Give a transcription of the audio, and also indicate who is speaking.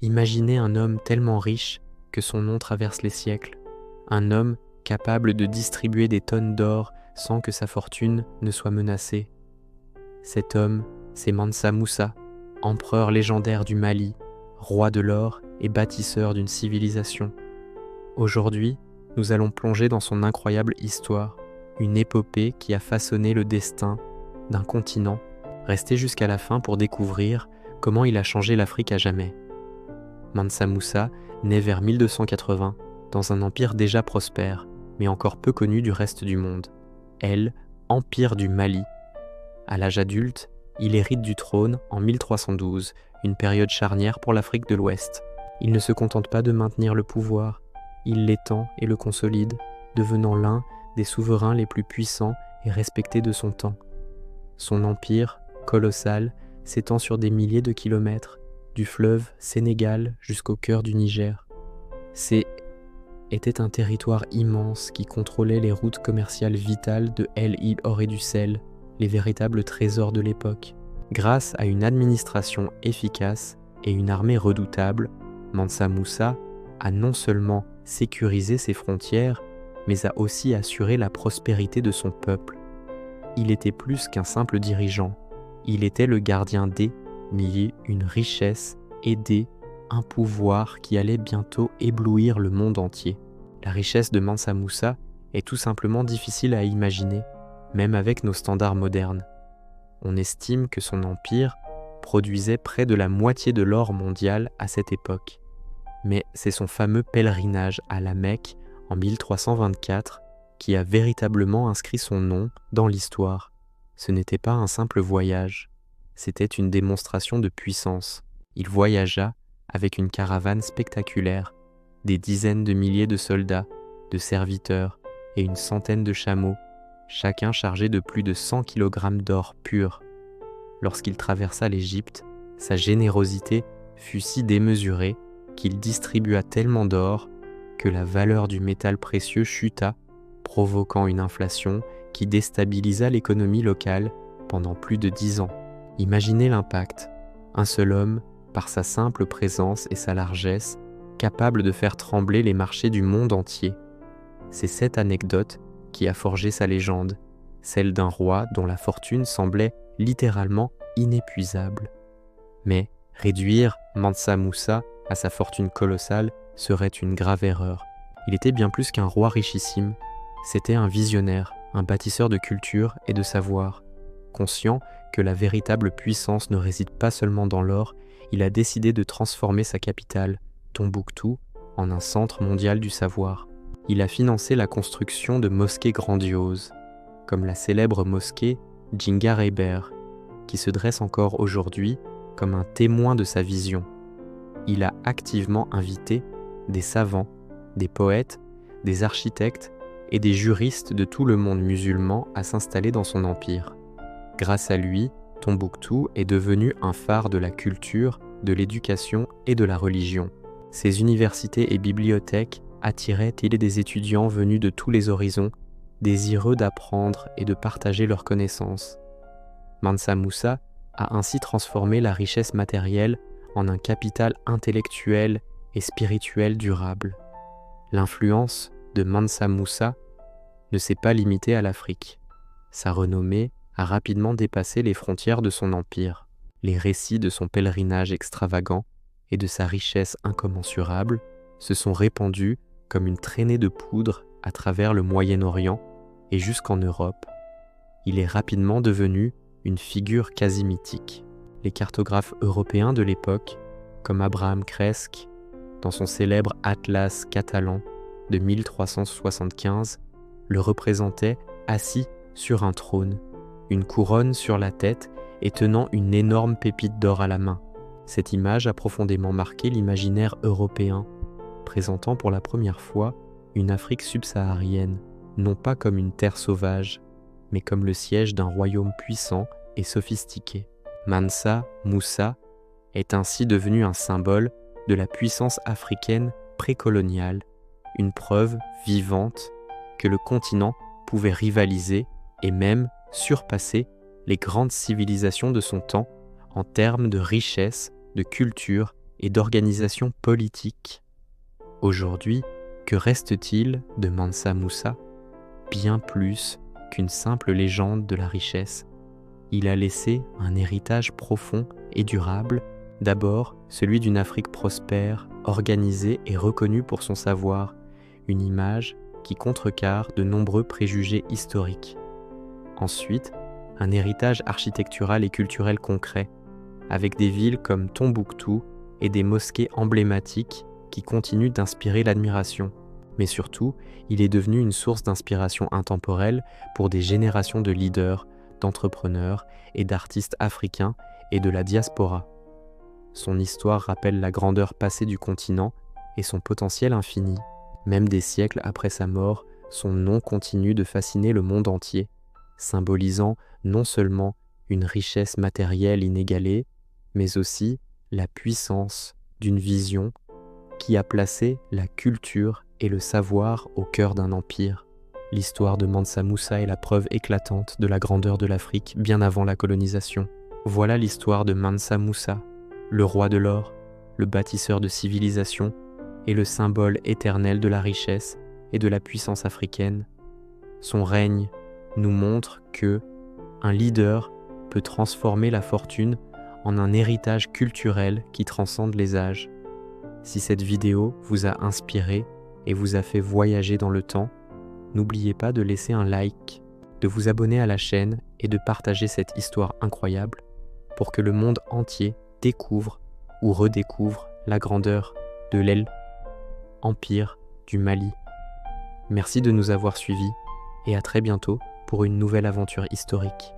Speaker 1: Imaginez un homme tellement riche que son nom traverse les siècles, un homme capable de distribuer des tonnes d'or sans que sa fortune ne soit menacée. Cet homme, c'est Mansa Moussa, empereur légendaire du Mali, roi de l'or et bâtisseur d'une civilisation. Aujourd'hui, nous allons plonger dans son incroyable histoire, une épopée qui a façonné le destin d'un continent. Restez jusqu'à la fin pour découvrir comment il a changé l'Afrique à jamais. Mansa Moussa naît vers 1280 dans un empire déjà prospère, mais encore peu connu du reste du monde. Empire du Mali. À l'âge adulte, il hérite du trône en 1312, une période charnière pour l'Afrique de l'Ouest. Il ne se contente pas de maintenir le pouvoir, il l'étend et le consolide, devenant l'un des souverains les plus puissants et respectés de son temps. Son empire, colossal, s'étend sur des milliers de kilomètres, du fleuve Sénégal jusqu'au cœur du Niger. Était un territoire immense qui contrôlait les routes commerciales vitales de El-Or et du Sel, les véritables trésors de l'époque. Grâce à une administration efficace et une armée redoutable, Mansa Moussa a non seulement sécurisé ses frontières, mais a aussi assuré la prospérité de son peuple. Il était plus qu'un simple dirigeant, il était le gardien des, lié une richesse et un pouvoir qui allait bientôt éblouir le monde entier. La richesse de Mansa Moussa est tout simplement difficile à imaginer, même avec nos standards modernes. On estime que son empire produisait près de la moitié de l'or mondial à cette époque. Mais c'est son fameux pèlerinage à la Mecque en 1324 qui a véritablement inscrit son nom dans l'histoire. Ce n'était pas un simple voyage, c'était une démonstration de puissance. Il voyagea avec une caravane spectaculaire, des dizaines de milliers de soldats, de serviteurs et une centaine de chameaux, chacun chargé de plus de 100 kg d'or pur. Lorsqu'il traversa l'Égypte, sa générosité fut si démesurée qu'il distribua tellement d'or que la valeur du métal précieux chuta, provoquant une inflation qui déstabilisa l'économie locale pendant plus de 10 ans. Imaginez l'impact. Un seul homme, par sa simple présence et sa largesse, capable de faire trembler les marchés du monde entier. C'est cette anecdote qui a forgé sa légende, celle d'un roi dont la fortune semblait littéralement inépuisable. Mais réduire Mansa Moussa à sa fortune colossale serait une grave erreur. Il était bien plus qu'un roi richissime, c'était un visionnaire, un bâtisseur de culture et de savoir. Conscient que la véritable puissance ne réside pas seulement dans l'or, il a décidé de transformer sa capitale, Tombouctou, en un centre mondial du savoir. Il a financé la construction de mosquées grandioses, comme la célèbre mosquée Djingar-Eiber, qui se dresse encore aujourd'hui comme un témoin de sa vision. Il a activement invité des savants, des poètes, des architectes et des juristes de tout le monde musulman à s'installer dans son empire. Grâce à lui, Tombouctou est devenu un phare de la culture, de l'éducation et de la religion. Ses universités et bibliothèques attiraient des étudiants venus de tous les horizons, désireux d'apprendre et de partager leurs connaissances. Mansa Moussa a ainsi transformé la richesse matérielle en un capital intellectuel et spirituel durable. L'influence de Mansa Moussa ne s'est pas limitée à l'Afrique. Sa renommée a rapidement dépassé les frontières de son empire. Les récits de son pèlerinage extravagant et de sa richesse incommensurable se sont répandus comme une traînée de poudre à travers le Moyen-Orient et jusqu'en Europe. Il est rapidement devenu une figure quasi mythique. Les cartographes européens de l'époque, comme Abraham Cresque, dans son célèbre Atlas catalan de 1375, le représentaient assis sur un trône, une couronne sur la tête et tenant une énorme pépite d'or à la main. Cette image a profondément marqué l'imaginaire européen, présentant pour la première fois une Afrique subsaharienne, non pas comme une terre sauvage, mais comme le siège d'un royaume puissant et sophistiqué. Mansa Moussa est ainsi devenu un symbole de la puissance africaine précoloniale, une preuve vivante que le continent pouvait rivaliser et même surpasser les grandes civilisations de son temps en termes de richesse, de culture et d'organisation politique. Aujourd'hui, que reste-t-il de Mansa Musa? Bien plus qu'une simple légende de la richesse. Il a laissé un héritage profond et durable, d'abord celui d'une Afrique prospère, organisée et reconnue pour son savoir, une image qui contrecarre de nombreux préjugés historiques. Ensuite, un héritage architectural et culturel concret, avec des villes comme Tombouctou et des mosquées emblématiques qui continuent d'inspirer l'admiration. Mais surtout, il est devenu une source d'inspiration intemporelle pour des générations de leaders, d'entrepreneurs et d'artistes africains et de la diaspora. Son histoire rappelle la grandeur passée du continent et son potentiel infini. Même des siècles après sa mort, son nom continue de fasciner le monde entier, symbolisant non seulement une richesse matérielle inégalée, mais aussi la puissance d'une vision qui a placé la culture et le savoir au cœur d'un empire. L'histoire de Mansa Musa est la preuve éclatante de la grandeur de l'Afrique bien avant la colonisation. Voilà l'histoire de Mansa Musa, le roi de l'or, le bâtisseur de civilisation et le symbole éternel de la richesse et de la puissance africaine. Son règne nous montre que un leader peut transformer la fortune en un héritage culturel qui transcende les âges. Si cette vidéo vous a inspiré et vous a fait voyager dans le temps, n'oubliez pas de laisser un like, de vous abonner à la chaîne et de partager cette histoire incroyable pour que le monde entier découvre ou redécouvre la grandeur de l'Empire du Mali. Merci de nous avoir suivis et à très bientôt pour une nouvelle aventure historique.